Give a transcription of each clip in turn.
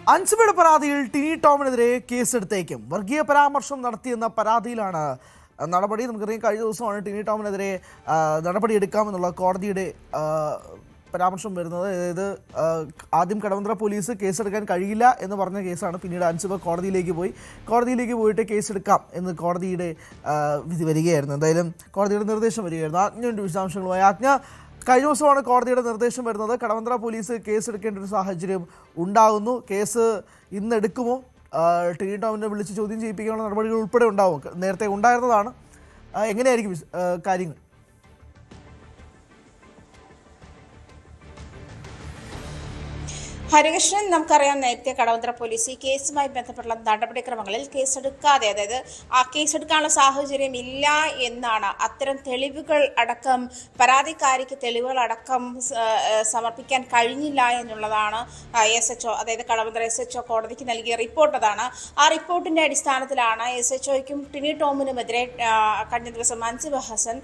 അൻസിബയുടെ പരാതിയിൽ ടിനി ടോമിനെതിരെ കേസെടുത്തേക്കും. വർഗീയ പരാമർശം നടത്തിയെന്ന പരാതിയിലാണ് നടപടി. നമുക്കറിയാം, കഴിഞ്ഞ ദിവസമാണ് ടിനി ടോമിനെതിരെ നടപടിയെടുക്കാമെന്നുള്ള കോടതിയുടെ പരാമർശം വരുന്നത്. അതായത് ആദ്യം കടവന്ത്ര പോലീസ് കേസെടുക്കാൻ കഴിയില്ല എന്ന് പറഞ്ഞ കേസാണ്. പിന്നീട് അൻസിബ കോടതിയിലേക്ക് പോയിട്ട് കേസെടുക്കാം എന്ന് കോടതിയുടെ വിധി വരികയായിരുന്നു. എന്തായാലും കോടതിയുടെ നിർദ്ദേശം വരികയായിരുന്നു. ആജ്ഞയുടെ വിശദാംശങ്ങളുമായി. ആജ്ഞ, കഴിഞ്ഞ ദിവസമാണ് കോടതിയുടെ നിർദ്ദേശം വരുന്നത്. കടവന്ത്ര പോലീസ് കേസെടുക്കേണ്ട ഒരു സാഹചര്യം ഉണ്ടാകുന്നു. കേസ് ഇന്ന് എടുക്കുമോ? ടിനി ടോമിനെ വിളിച്ച് ചോദ്യം ചെയ്യിപ്പിക്കാനുള്ള നടപടികൾ ഉൾപ്പെടെ ഉണ്ടാവും. നേരത്തെ ഉണ്ടായിരുന്നതാണ്. എങ്ങനെയായിരിക്കും കാര്യങ്ങൾ? ഹരികൃഷ്ണൻ, നമുക്കറിയാം, നേരത്തെ കടവന്ത്ര പോലീസ് ഈ കേസുമായി ബന്ധപ്പെട്ടുള്ള നടപടിക്രമങ്ങളിൽ കേസെടുക്കാതെ, അതായത് ആ കേസെടുക്കാനുള്ള സാഹചര്യം ഇല്ല എന്നാണ്, അത്തരം തെളിവുകൾ അടക്കം, പരാതിക്കാരിക്ക് തെളിവുകൾ അടക്കം സമർപ്പിക്കാൻ കഴിഞ്ഞില്ല എന്നുള്ളതാണ് SHO, അതായത് കടവന്ത്ര SHO കോടതിക്ക് നൽകിയ റിപ്പോർട്ട്. അതാണ് ആ റിപ്പോർട്ടിന്റെ അടിസ്ഥാനത്തിലാണ് SHOയ്ക്കും ടിനി ടോമിനുമെതിരെ കഴിഞ്ഞ ദിവസം അൻസിബ ഹസൻ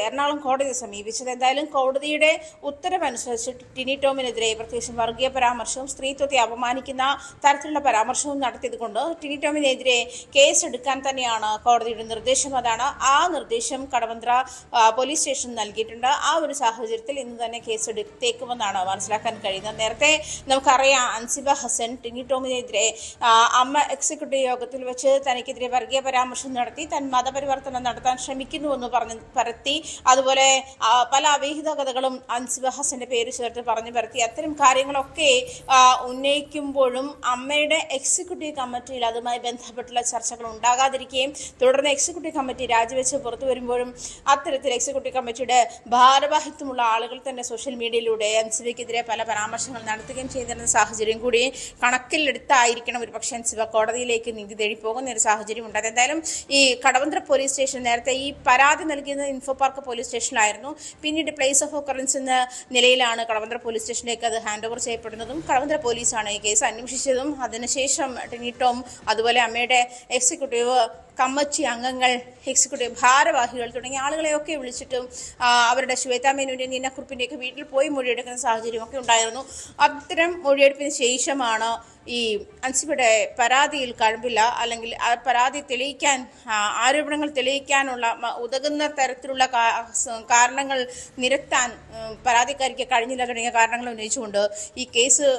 എറണാകുളം കോടതിയെ സമീപിച്ചത്. എന്തായാലും കോടതിയുടെ ഉത്തരവനുസരിച്ച് ടിനി ടോമിനെതിരെ പ്രത്യേകിച്ച് വർഗീയ പരാമർശവും സ്ത്രീത്വത്തെ അപമാനിക്കുന്ന തരത്തിലുള്ള പരാമർശവും നടത്തിയതുകൊണ്ട് ടിനി ടോമിനെതിരെ കേസെടുക്കാൻ തന്നെയാണ് കോടതിയുടെ നിർദ്ദേശം. അതാണ് ആ നിർദ്ദേശം കടവന്ത്ര പോലീസ് സ്റ്റേഷൻ നൽകിയിട്ടുണ്ട്. ആ ഒരു സാഹചര്യത്തിൽ ഇന്ന് തന്നെ കേസെടുത്തേക്കുമെന്നാണ് മനസ്സിലാക്കാൻ കഴിയുന്നത്. നേരത്തെ നമുക്കറിയാം, അൻസിബ ഹസൻ ടിനി ടോമിനെതിരെ അമ്മ എക്സിക്യൂട്ടീവ് യോഗത്തിൽ വെച്ച് തനിക്കെതിരെ വർഗീയ പരാമർശം നടത്തി, താൻ മതപരിവർത്തനം നടത്താൻ ശ്രമിക്കുന്നുവെന്ന് പറഞ്ഞ് പരത്തി, അതുപോലെ പല അവിഹിത കഥകളും അൻസിബ ഹസന്റെ പേര് ചേർത്ത് പറഞ്ഞു പരത്തി. അത്തരം കാര്യങ്ങളൊക്കെ ഉന്നയിക്കുമ്പോഴും അമ്മയുടെ എക്സിക്യൂട്ടീവ് കമ്മിറ്റിയിൽ അതുമായി ബന്ധപ്പെട്ടുള്ള ചർച്ചകൾ ഉണ്ടാകാതിരിക്കുകയും തുടർന്ന് എക്സിക്യൂട്ടീവ് കമ്മിറ്റി രാജിവെച്ച് പുറത്തു വരുമ്പോഴും അത്തരത്തിൽ എക്സിക്യൂട്ടീവ് കമ്മിറ്റിയുടെ ഭാരവാഹിത്വമുള്ള ആളുകൾ തന്നെ സോഷ്യൽ മീഡിയയിലൂടെ അൻസിബയ്ക്കെതിരെ പല പരാമർശങ്ങൾ നടത്തുകയും ചെയ്തിരുന്ന സാഹചര്യം കൂടി കണക്കിലെടുത്തായിരിക്കണം ഒരുപക്ഷെ അൻസിബ കോടതിയിലേക്ക് നീതി തേടി പോകുന്ന ഒരു സാഹചര്യം ഉണ്ടായത്. എന്തായാലും ഈ കടവന്ത്ര പോലീസ് സ്റ്റേഷൻ നേരത്തെ ഈ പരാതി നൽകിയത് ഇൻഫോ പാർക്ക് പോലീസ് സ്റ്റേഷനിലായിരുന്നു. പിന്നീട് പ്ലേസ് ഓഫ് ഓക്കറൻസ് എന്ന നിലയിലാണ് കടവന്ത്ര പോലീസ് സ്റ്റേഷനിലേക്ക് അത് ഹാൻഡ് ഓവർ ചെയ്യപ്പെടുന്നതും. കടവന്ത്ര പോലീസാണ് ഈ കേസ് അന്വേഷിച്ചതും. അതിനുശേഷം ടിനി ടോം, അതുപോലെ അമ്മയുടെ എക്സിക്യൂട്ടീവ് കമ്മിറ്റി അംഗങ്ങൾ, എക്സിക്യൂട്ടീവ് ഭാരവാഹികൾ തുടങ്ങിയ ആളുകളെയൊക്കെ വിളിച്ചിട്ടും അവരുടെ ശ്വേതാ മേനോന്റെ, നീനക്കുറിപ്പിന്റെയൊക്കെ വീട്ടിൽ പോയി മൊഴിയെടുക്കുന്ന സാഹചര്യമൊക്കെ ഉണ്ടായിരുന്നു. അത്തരം മൊഴിയെടുപ്പിന് ശേഷമാണ് ഈ അൻസിബയുടെ പരാതിയിൽ കഴമ്പില്ല, അല്ലെങ്കിൽ ആ പരാതി തെളിയിക്കാൻ, ആരോപണങ്ങൾ തെളിയിക്കാനുള്ള ഉതകുന്ന തരത്തിലുള്ള കാരണങ്ങൾ നിരത്താൻ പരാതിക്കാരിക്ക് കഴിഞ്ഞില്ല തുടങ്ങിയ കാരണങ്ങൾ ഉന്നയിച്ചുകൊണ്ട് ഈ കേസ്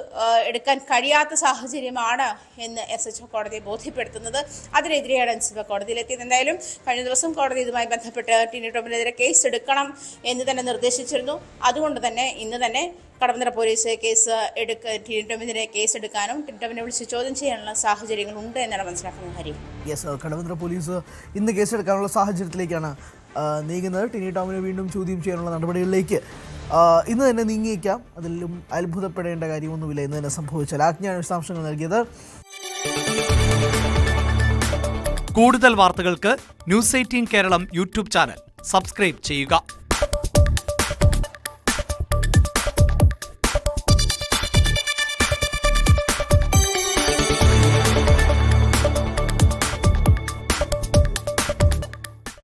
എടുക്കാൻ കഴിയാത്ത സാഹചര്യമാണ് എന്ന് SHO കോടതിയെ ബോധ്യപ്പെടുത്തുന്നത്. അതിനെതിരെയാണ് അൻസിബ കോടതിയിലെത്തിയത്. എന്തായാലും കഴിഞ്ഞ ദിവസം കോടതി ഇതുമായി ബന്ധപ്പെട്ട് ടിനി ടോമിനെതിരെ കേസ് എടുക്കണം എന്ന് തന്നെ നിർദ്ദേശിച്ചിരുന്നു. അതുകൊണ്ട് തന്നെ ഇന്ന് തന്നെ കടവന്ത്ര പോലീസ് ടിനി ടോമിനെതിരെ കേസ് എടുക്കാനും ടിനി ടോമിനെ വിളിച്ച് ചോദ്യം ചെയ്യാനുള്ള സാഹചര്യങ്ങൾ ഉണ്ട് എന്നാണ് മനസ്സിലാക്കുന്നത്. ഹരി, കടവന്ത്ര പോലീസ് ഇന്ന് കേസെടുക്കാനുള്ള സാഹചര്യത്തിലേക്കാണ് നീങ്ങുന്നത്. ടിനി ടോമിനെ വീണ്ടും ചോദ്യം ചെയ്യാനുള്ള നടപടികളിലേക്ക് ഇന്ന് തന്നെ നീങ്ങിയേക്കാം. അതിലും അത്ഭുതപ്പെടേണ്ട കാര്യമൊന്നുമില്ല. ഇന്ന് തന്നെ സംഭവിച്ചാൽ. ആജ്ഞയാണ് വിശദാംശങ്ങൾ നൽകിയത്. കൂടുതൽ വാർത്തകൾക്ക് News 18 Keralam YouTube channel subscribe ചെയ്യുക.